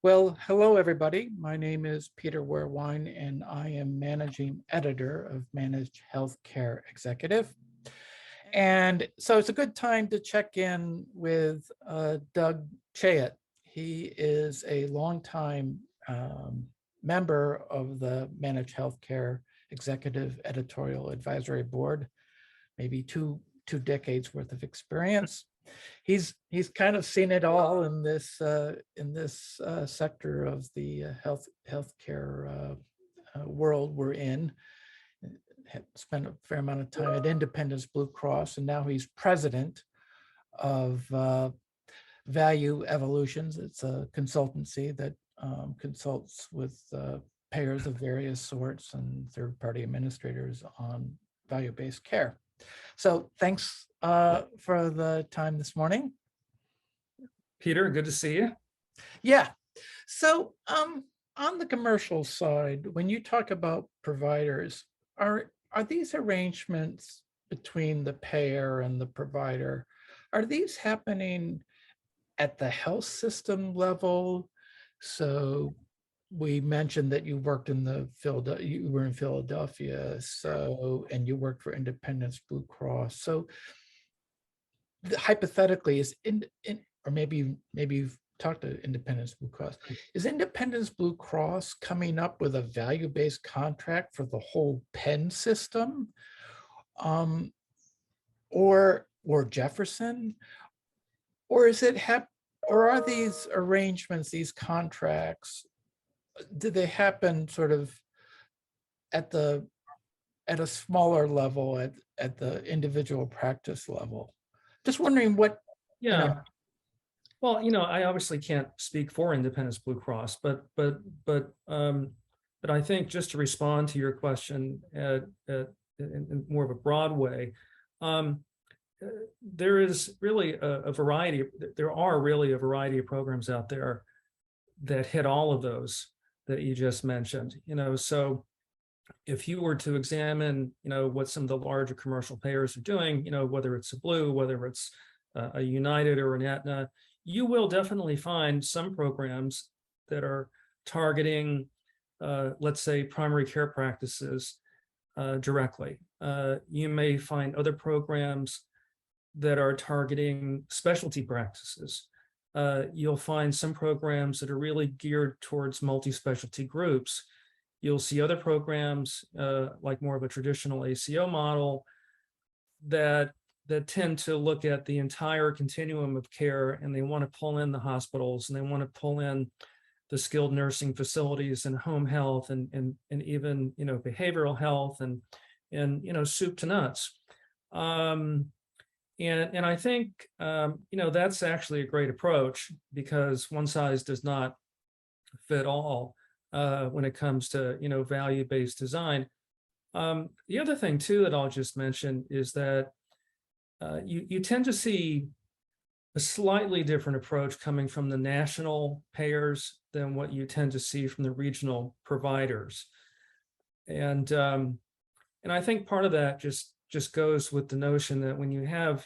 Well, hello, everybody. My name is Peter Wehrwein, and I am managing editor of Managed Healthcare Executive. And so it's a good time to check in with Doug Chaet. He is a longtime member of the Managed Healthcare Executive Editorial Advisory Board, maybe two decades worth of experience. He's kind of seen it all in this sector of the healthcare world we're in. Spent a fair amount of time at Independence Blue Cross, and now he's president of Value Evolutions. It's a consultancy that consults with payers of various sorts and third-party administrators on value-based care. So thanks for the time this morning. Peter, good to see you. Yeah. So on the commercial side, when you talk about providers, are these arrangements between the payer and the provider, are these happening at the health system level? So we mentioned that you worked in you were in Philadelphia, and you worked for Independence Blue Cross. So hypothetically, or maybe you've talked to Independence Blue Cross. Is Independence Blue Cross coming up with a value-based contract for the whole Penn system, or Jefferson, or or are these arrangements, these contracts, do they happen sort of at a smaller level, at the individual practice level? Just wondering what. Yeah. Well, I obviously can't speak for Independence Blue Cross, but I think, just to respond to your question in more of a broad way, there is really a variety. There are really a variety of programs out there that hit all of those that you just mentioned. So if you were to examine, what some of the larger commercial payers are doing, whether it's a Blue, whether it's a United or an Aetna, you will definitely find some programs that are targeting, let's say, primary care practices directly. You may find other programs that are targeting specialty practices. You'll find some programs that are really geared towards multi-specialty groups. You'll see other programs like more of a traditional ACO model that tend to look at the entire continuum of care, and they want to pull in the hospitals, and they want to pull in the skilled nursing facilities and home health and even behavioral health and soup to nuts. And I think that's actually a great approach, because one size does not fit all when it comes to value-based design. The other thing too that I'll just mention is that you tend to see a slightly different approach coming from the national payers than what you tend to see from the regional providers, and I think part of that just goes with the notion that when you have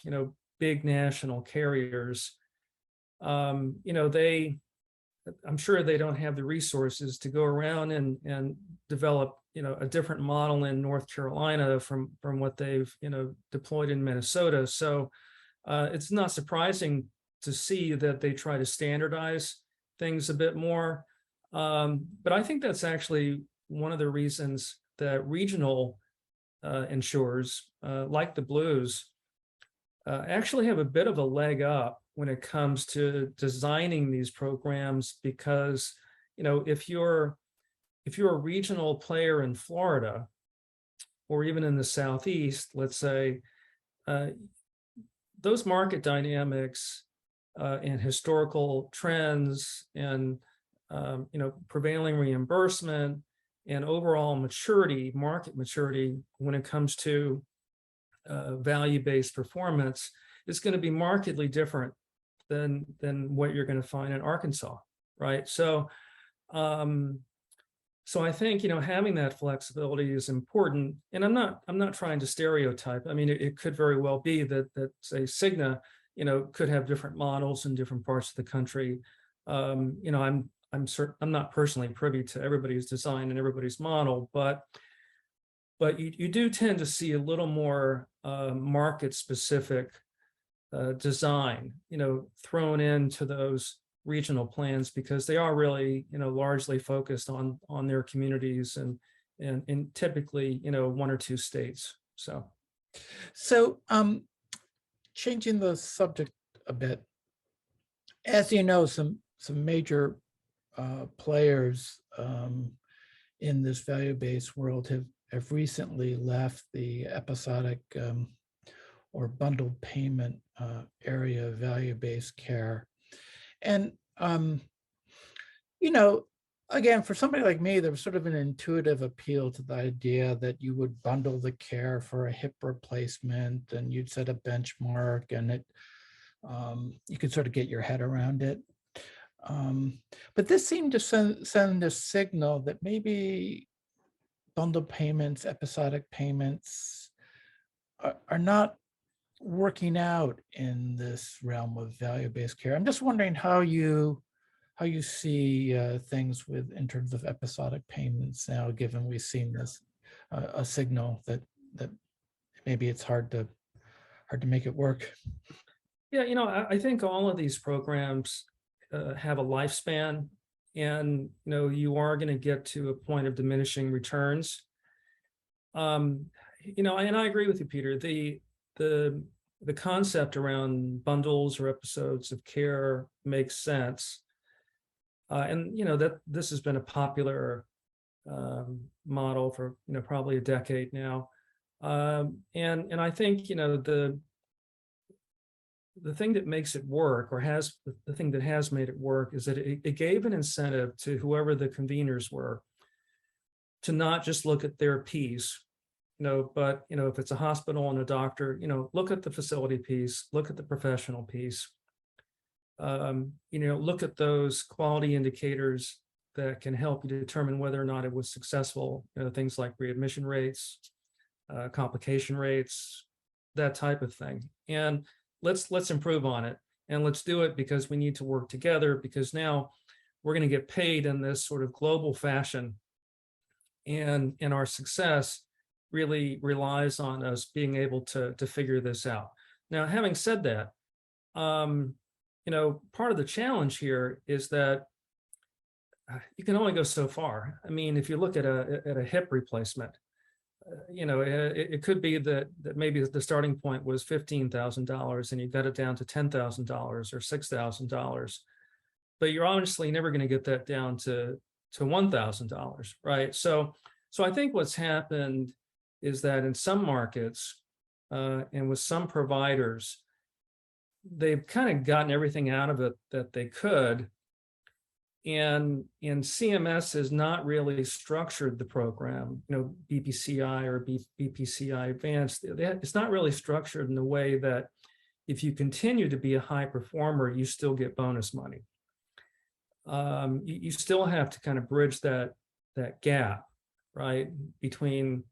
big national carriers, I'm sure they don't have the resources to go around and develop a different model in North Carolina from what they've deployed in Minnesota. So it's not surprising to see that they try to standardize things a bit more. But I think that's actually one of the reasons that regional insurers like the Blues actually have a bit of a leg up when it comes to designing these programs, because if you're a regional player in Florida or even in the Southeast, let's say, those market dynamics and historical trends and prevailing reimbursement and overall market maturity when it comes to value-based performance is going to be markedly different than what you're going to find in Arkansas, right? So I think having that flexibility is important. And I'm not trying to stereotype. I mean, it could very well be that say Cigna could have different models in different parts of the country. I'm I'm not personally privy to everybody's design and everybody's model, but you do tend to see a little more market specific design, thrown into those regional plans, because they are really, largely focused on their communities and typically, one or two states. So changing the subject a bit, as you know, some major players in this value-based world have recently left the episodic or bundled payment area of value-based care. And, again, for somebody like me, there was sort of an intuitive appeal to the idea that you would bundle the care for a hip replacement and you'd set a benchmark and you could sort of get your head around it. But this seemed to send a signal that maybe bundle payments, episodic payments are not working out in this realm of value-based care. I'm just wondering how you see things in terms of episodic payments now, given we've seen this a signal that maybe it's hard to make it work. Yeah, I think all of these programs have a lifespan, and you are going to get to a point of diminishing returns. And I agree with you, Peter. The concept around bundles or episodes of care makes sense, and that this has been a popular model for probably a decade now, and I think the thing that makes it work, or the thing that has made it work, is that it gave an incentive to whoever the conveners were to not just look at their piece, but if it's a hospital and a doctor, look at the facility piece, look at the professional piece, look at those quality indicators that can help you determine whether or not it was successful, things like readmission rates, complication rates, that type of thing. And let's improve on it, and let's do it because we need to work together, because now we're going to get paid in this sort of global fashion, and our success really relies on us being able to figure this out. Now, having said that, part of the challenge here is that you can only go so far. I mean, if you look at a hip replacement, it could be that maybe the starting point was $15,000 and you got it down to $10,000 or $6,000, but you're honestly never going to get that down to $1,000, right? So I think what's happened is that in some markets and with some providers, they've kind of gotten everything out of it that they could. And CMS has not really structured the program, BPCI or BPCI Advanced. It's not really structured in a way that if you continue to be a high performer, you still get bonus money. You still have to kind of bridge that gap, right, between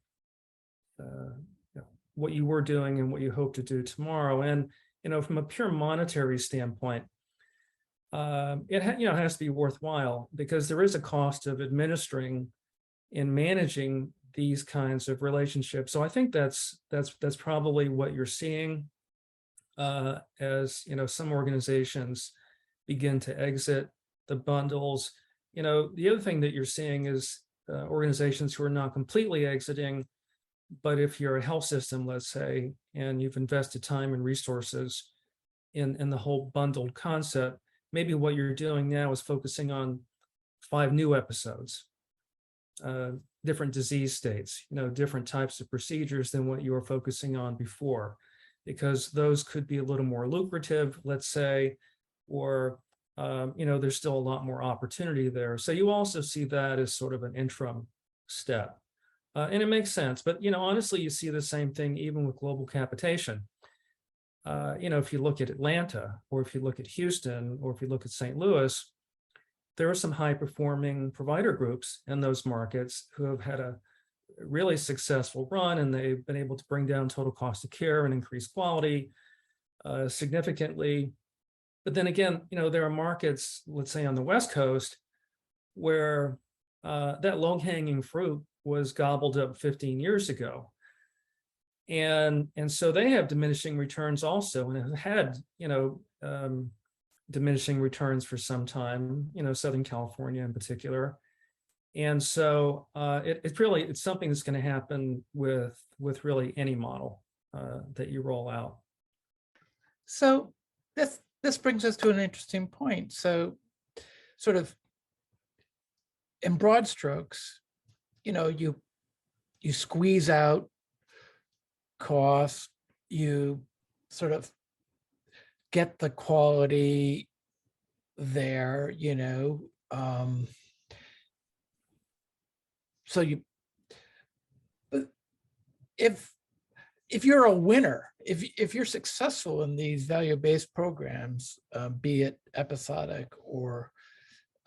what you were doing and what you hope to do tomorrow. And from a pure monetary standpoint, it has to be worthwhile, because there is a cost of administering and managing these kinds of relationships. So I think that's probably what you're seeing as some organizations begin to exit the bundles. The other thing that you're seeing is organizations who are not completely exiting, but if you're a health system, let's say, and you've invested time and resources in the whole bundled concept, maybe what you're doing now is focusing on 5 new episodes, different disease states, different types of procedures than what you were focusing on before, because those could be a little more lucrative, let's say, or there's still a lot more opportunity there. So you also see that as sort of an interim step, and it makes sense. But honestly, you see the same thing even with global capitation. If you look at Atlanta, or if you look at Houston, or if you look at St. Louis, there are some high-performing provider groups in those markets who have had a really successful run, and they've been able to bring down total cost of care and increase quality significantly. But then again, there are markets, let's say on the West Coast, where that low-hanging fruit was gobbled up 15 years ago. And so they have diminishing returns also, and have had, diminishing returns for some time, Southern California in particular. And so it's something that's going to happen with really any model that you roll out. So this brings us to an interesting point. So sort of in broad strokes, you squeeze out cost, you sort of get the quality there, so but if you're a winner, if you're successful in these value-based programs, be it episodic or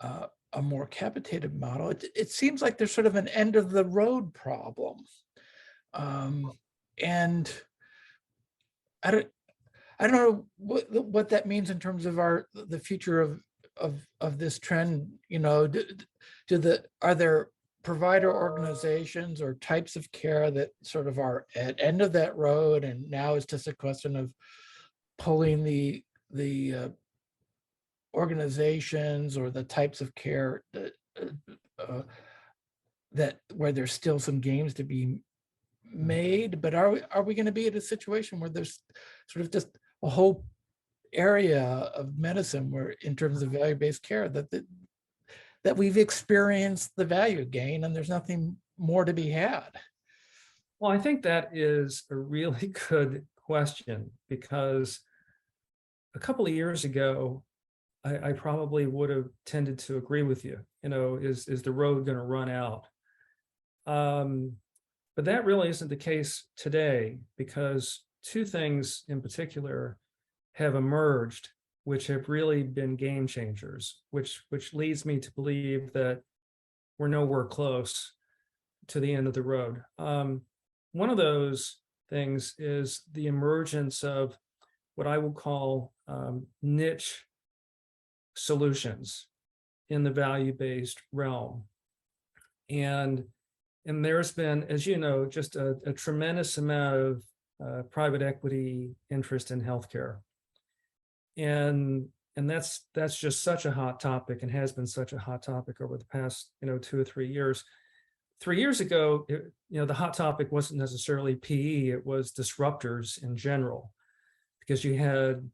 a more capitated model, it seems like there's sort of an end of the road problem. And I don't know what that means in terms of the future of this trend. Are there provider organizations or types of care that sort of are at end of that road, and now it's just a question of pulling the organizations or the types of care that where there's still some gains to be made? But are we going to be at a situation where there's sort of just a whole area of medicine where, in terms of value-based care, that we've experienced the value gain and there's nothing more to be had? Well, I think that is a really good question, because a couple of years ago, I probably would have tended to agree with you. Is the road going to run out? But that really isn't the case today, because two things in particular have emerged, which have really been game changers, which leads me to believe that we're nowhere close to the end of the road. One of those things is the emergence of what I would call niche solutions in the value-based realm. And there's been, as you know, just a tremendous amount of private equity interest in healthcare. And that's just such a hot topic, and has been such a hot topic over the past 2 or 3 years. 3 years ago, the hot topic wasn't necessarily PE; it was disruptors in general, because you had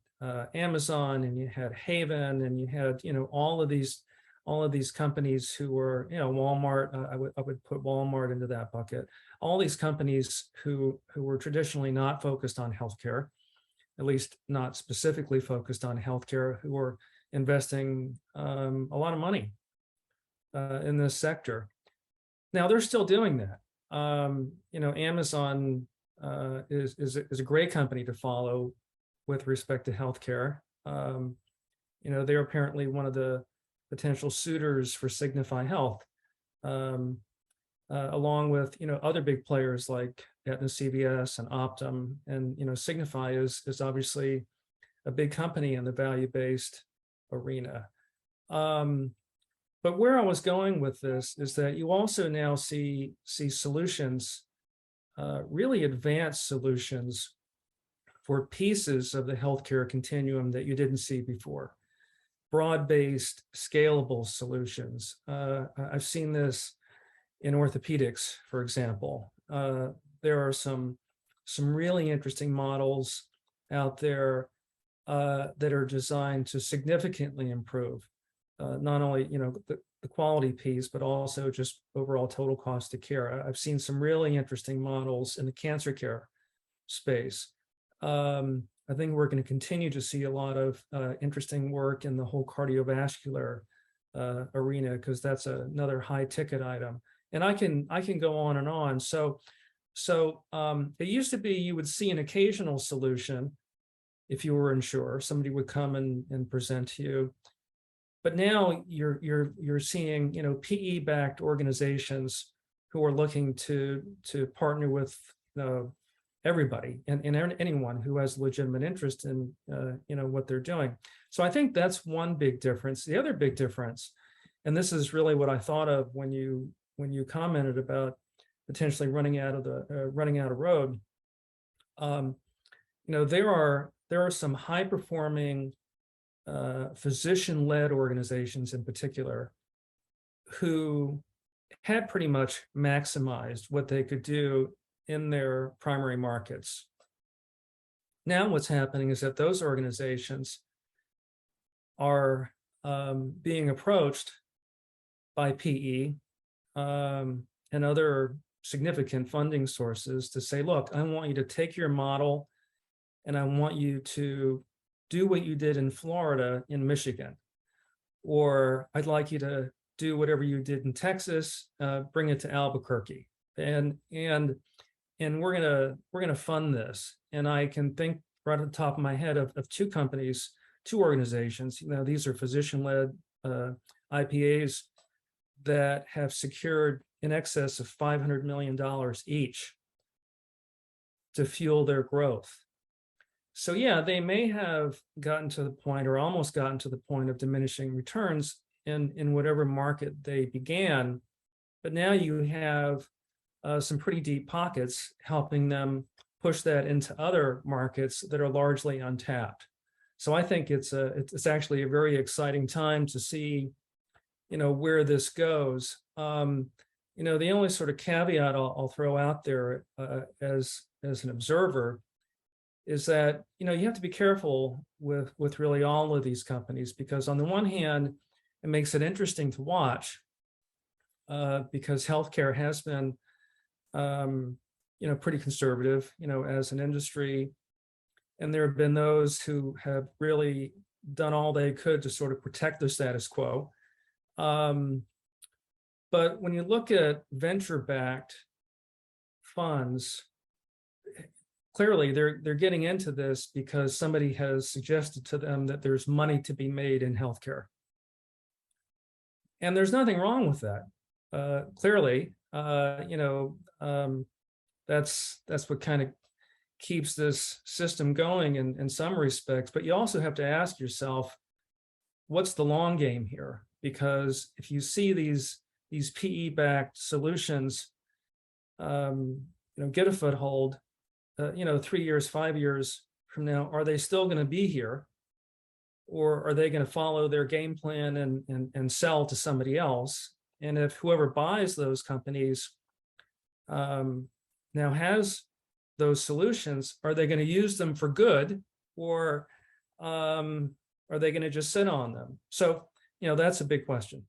Amazon, and you had Haven, and you had all of these companies who were Walmart. I would put Walmart into that bucket. All these companies who were traditionally not focused on healthcare, at least not specifically focused on healthcare, who were investing a lot of money in this sector. Now they're still doing that. Amazon is a great company to follow with respect to healthcare. They're apparently one of the potential suitors for Signify Health, along with other big players like Aetna, CVS, and Optum. And Signify is obviously a big company in the value-based arena. But where I was going with this is that you also now see solutions, really advanced solutions for pieces of the healthcare continuum that you didn't see before. Broad-based, scalable solutions. I've seen this in orthopedics, for example. There are some really interesting models out there that are designed to significantly improve not only the quality piece, but also just overall total cost of care. I've seen some really interesting models in the cancer care space. I think we're going to continue to see a lot of interesting work in the whole cardiovascular arena, because that's another high ticket item. And I can go on and on. So it used to be you would see an occasional solution if you were unsure. Somebody would come and present to you. But now you're seeing PE-backed organizations who are looking to partner with everybody and anyone who has legitimate interest in what they're doing. So I think that's one big difference. The other big difference and this is really what I thought of when you commented about potentially running out of road. There are some high performing physician-led organizations in particular who had pretty much maximized what they could do in their primary markets. Now what's happening is that those organizations are being approached by PE and other significant funding sources to say, look, I want you to take your model and I want you to do what you did in Florida in Michigan, or I'd like you to do whatever you did in Texas, bring it to Albuquerque, and we're gonna fund this. And I can think right at the top of my head of two companies, two organizations. These are physician-led IPAs that have secured in excess of $500 million each to fuel their growth. So yeah, they may have gotten to the point or almost gotten to the point of diminishing returns in whatever market they began, but now you have some pretty deep pockets helping them push that into other markets that are largely untapped. So I think it's actually a very exciting time to see, where this goes. The only sort of caveat I'll throw out there as an observer is that, you have to be careful with really all of these companies, because on the one hand, it makes it interesting to watch because healthcare has been, pretty conservative, as an industry. And there have been those who have really done all they could to sort of protect the status quo. But when you look at venture-backed funds, clearly they're getting into this because somebody has suggested to them that there's money to be made in healthcare. And there's nothing wrong with that. Clearly, that's what kind of keeps this system going in some respects. But you also have to ask yourself, what's the long game here? Because if you see these PE-backed solutions, get a foothold, 3 years, 5 years from now, are they still going to be here? Or are they going to follow their game plan and sell to somebody else? And if whoever buys those companies now has those solutions, are they going to use them for good, or are they going to just sit on them? So, that's a big question.